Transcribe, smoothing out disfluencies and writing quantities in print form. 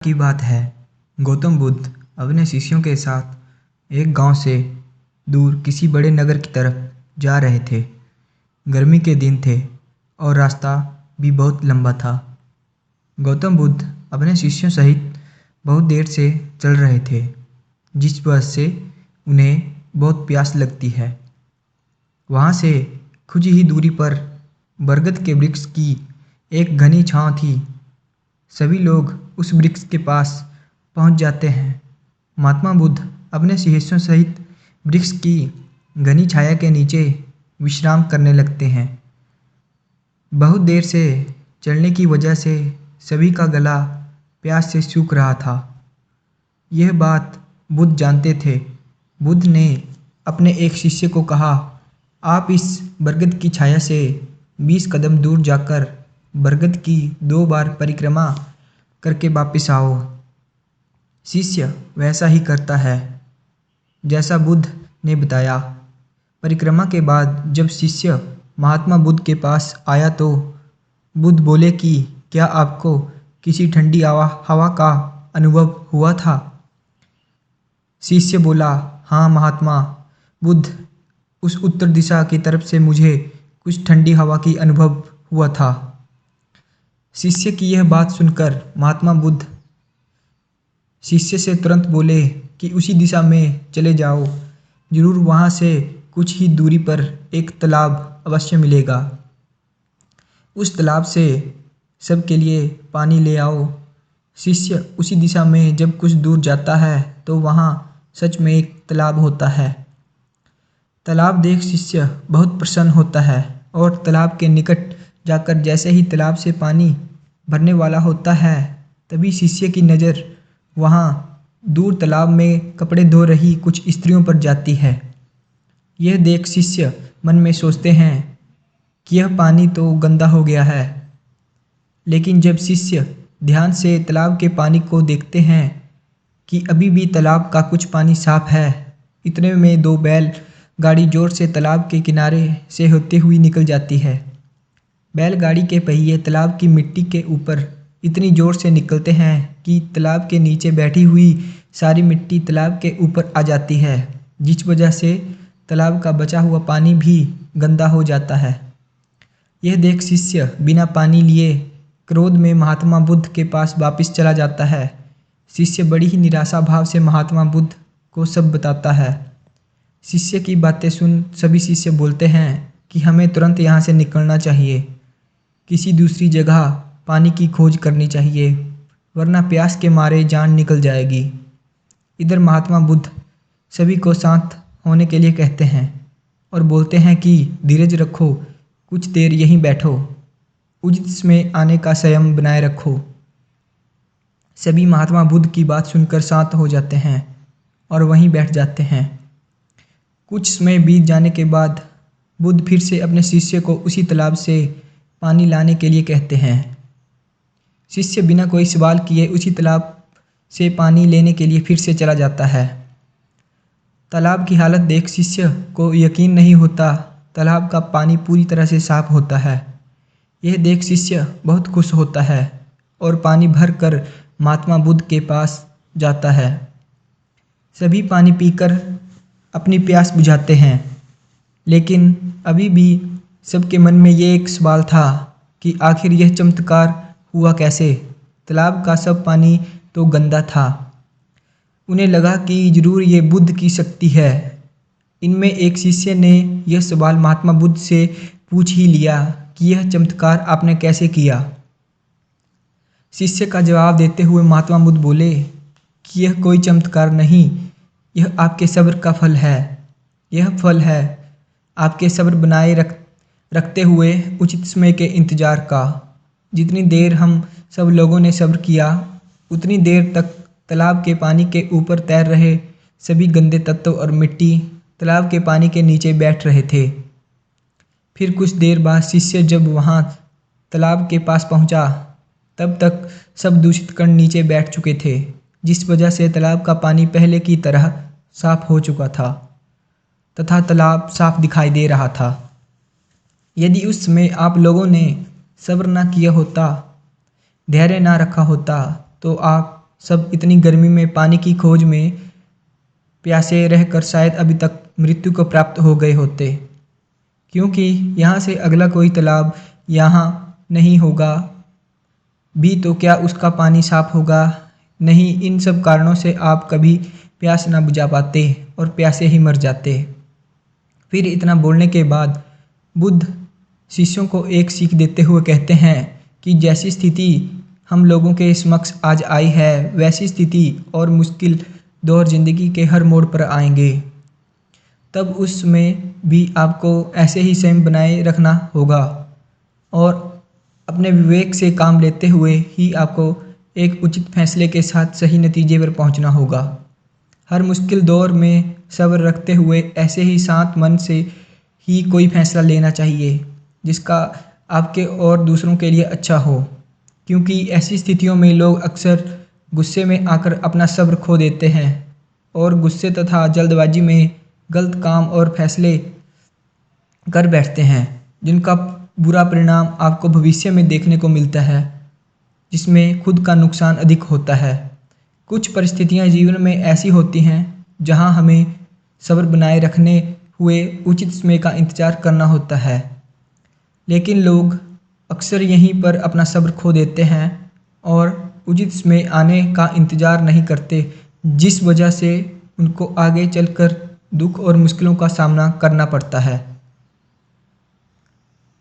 की बात है। गौतम बुद्ध अपने शिष्यों के साथ एक गांव से दूर किसी बड़े नगर की तरफ जा रहे थे। गर्मी के दिन थे और रास्ता भी बहुत लंबा था। गौतम बुद्ध अपने शिष्यों सहित बहुत देर से चल रहे थे, जिस वजह से उन्हें बहुत प्यास लगती है। वहाँ से कुछ ही दूरी पर बरगद के वृक्ष की एक घनी छांव थी। सभी लोग उस वृक्ष के पास पहुंच जाते हैं। महात्मा बुद्ध अपने शिष्यों सहित वृक्ष की घनी छाया के नीचे विश्राम करने लगते हैं। बहुत देर से चलने की वजह से सभी का गला प्यास से सूख रहा था। यह बात बुद्ध जानते थे। बुद्ध ने अपने एक शिष्य को कहा, आप इस बरगद की छाया से 20 कदम दूर जाकर बरगद की 2 बार परिक्रमा करके वापस आओ। शिष्य वैसा ही करता है जैसा बुद्ध ने बताया। परिक्रमा के बाद जब शिष्य महात्मा बुद्ध के पास आया तो बुद्ध बोले कि क्या आपको किसी ठंडी हवा का अनुभव हुआ था? शिष्य बोला, हाँ महात्मा बुद्ध, उस उत्तर दिशा की तरफ से मुझे कुछ ठंडी हवा की अनुभव हुआ था। शिष्य की यह बात सुनकर महात्मा बुद्ध शिष्य से तुरंत बोले कि उसी दिशा में चले जाओ, जरूर वहाँ से कुछ ही दूरी पर एक तालाब अवश्य मिलेगा। उस तालाब से सबके लिए पानी ले आओ। शिष्य उसी दिशा में जब कुछ दूर जाता है तो वहाँ सच में एक तालाब होता है। तालाब देख शिष्य बहुत प्रसन्न होता है और तालाब के निकट जाकर जैसे ही तालाब से पानी भरने वाला होता है, तभी शिष्य की नज़र वहाँ दूर तालाब में कपड़े धो रही कुछ स्त्रियों पर जाती है। यह देख शिष्य मन में सोचते हैं कि यह पानी तो गंदा हो गया है। लेकिन जब शिष्य ध्यान से तालाब के पानी को देखते हैं कि अभी भी तालाब का कुछ पानी साफ है, इतने में 2 बैल गाड़ी जोर से तालाब के किनारे से होते हुए निकल जाती है। बैलगाड़ी के पहिए तालाब की मिट्टी के ऊपर इतनी जोर से निकलते हैं कि तालाब के नीचे बैठी हुई सारी मिट्टी तालाब के ऊपर आ जाती है, जिस वजह से तालाब का बचा हुआ पानी भी गंदा हो जाता है। यह देख शिष्य बिना पानी लिए क्रोध में महात्मा बुद्ध के पास वापस चला जाता है। शिष्य बड़ी ही निराशा भाव से महात्मा बुद्ध को सब बताता है। शिष्य की बातें सुन सभी शिष्य बोलते हैं कि हमें तुरंत यहाँ से निकलना चाहिए, किसी दूसरी जगह पानी की खोज करनी चाहिए, वरना प्यास के मारे जान निकल जाएगी। इधर महात्मा बुद्ध सभी को शांत होने के लिए कहते हैं और बोलते हैं कि धीरज रखो, कुछ देर यहीं बैठो, उचित समय आने का संयम बनाए रखो। सभी महात्मा बुद्ध की बात सुनकर शांत हो जाते हैं और वहीं बैठ जाते हैं। कुछ समय बीत जाने के बाद बुद्ध फिर से अपने शिष्य को उसी तालाब से पानी लाने के लिए कहते हैं। शिष्य बिना कोई सवाल किए उसी तालाब से पानी लेने के लिए फिर से चला जाता है। तालाब की हालत देख शिष्य को यकीन नहीं होता, तालाब का पानी पूरी तरह से साफ होता है। यह देख शिष्य बहुत खुश होता है और पानी भर कर महात्मा बुद्ध के पास जाता है। सभी पानी पीकर अपनी प्यास बुझाते हैं, लेकिन अभी भी सबके मन में ये एक सवाल था कि आखिर यह चमत्कार हुआ कैसे? तालाब का सब पानी तो गंदा था। उन्हें लगा कि जरूर ये बुद्ध की शक्ति है। इनमें एक शिष्य ने यह सवाल महात्मा बुद्ध से पूछ ही लिया कि यह चमत्कार आपने कैसे किया? शिष्य का जवाब देते हुए महात्मा बुद्ध बोले कि यह कोई चमत्कार नहीं, यह आपके सब्र का फल है। यह फल है आपके सब्र बनाए रखते हुए उचित समय के इंतजार का। जितनी देर हम सब लोगों ने सब्र किया, उतनी देर तक तालाब के पानी के ऊपर तैर रहे सभी गंदे तत्व और मिट्टी तालाब के पानी के नीचे बैठ रहे थे। फिर कुछ देर बाद शिष्य जब वहाँ तालाब के पास पहुँचा, तब तक सब दूषित कण नीचे बैठ चुके थे, जिस वजह से तालाब का पानी पहले की तरह साफ हो चुका था तथा तालाब साफ दिखाई दे रहा था। यदि उस समय आप लोगों ने सब्र न किया होता, धैर्य न रखा होता, तो आप सब इतनी गर्मी में पानी की खोज में प्यासे रहकर शायद अभी तक मृत्यु को प्राप्त हो गए होते, क्योंकि यहाँ से अगला कोई तालाब यहाँ नहीं होगा भी तो क्या उसका पानी साफ होगा? नहीं। इन सब कारणों से आप कभी प्यास ना बुझा पाते और प्यासे ही मर जाते। फिर इतना बोलने के बाद बुद्ध शिष्यों को एक सीख देते हुए कहते हैं कि जैसी स्थिति हम लोगों के समक्ष आज आई है, वैसी स्थिति और मुश्किल दौर जिंदगी के हर मोड़ पर आएंगे। तब उसमें भी आपको ऐसे ही संयम बनाए रखना होगा और अपने विवेक से काम लेते हुए ही आपको एक उचित फैसले के साथ सही नतीजे पर पहुंचना होगा। हर मुश्किल दौर में सब्र रखते हुए ऐसे ही शांत मन से ही कोई फैसला लेना चाहिए जिसका आपके और दूसरों के लिए अच्छा हो, क्योंकि ऐसी स्थितियों में लोग अक्सर गुस्से में आकर अपना सब्र खो देते हैं और गुस्से तथा जल्दबाजी में गलत काम और फैसले कर बैठते हैं, जिनका बुरा परिणाम आपको भविष्य में देखने को मिलता है, जिसमें खुद का नुकसान अधिक होता है। कुछ परिस्थितियां जीवन में ऐसी होती हैं जहां हमें सब्र बनाए रखने हुए उचित समय का इंतजार करना होता है, लेकिन लोग अक्सर यहीं पर अपना सब्र खो देते हैं और उचित समय आने का इंतजार नहीं करते, जिस वजह से उनको आगे चलकर दुख और मुश्किलों का सामना करना पड़ता है।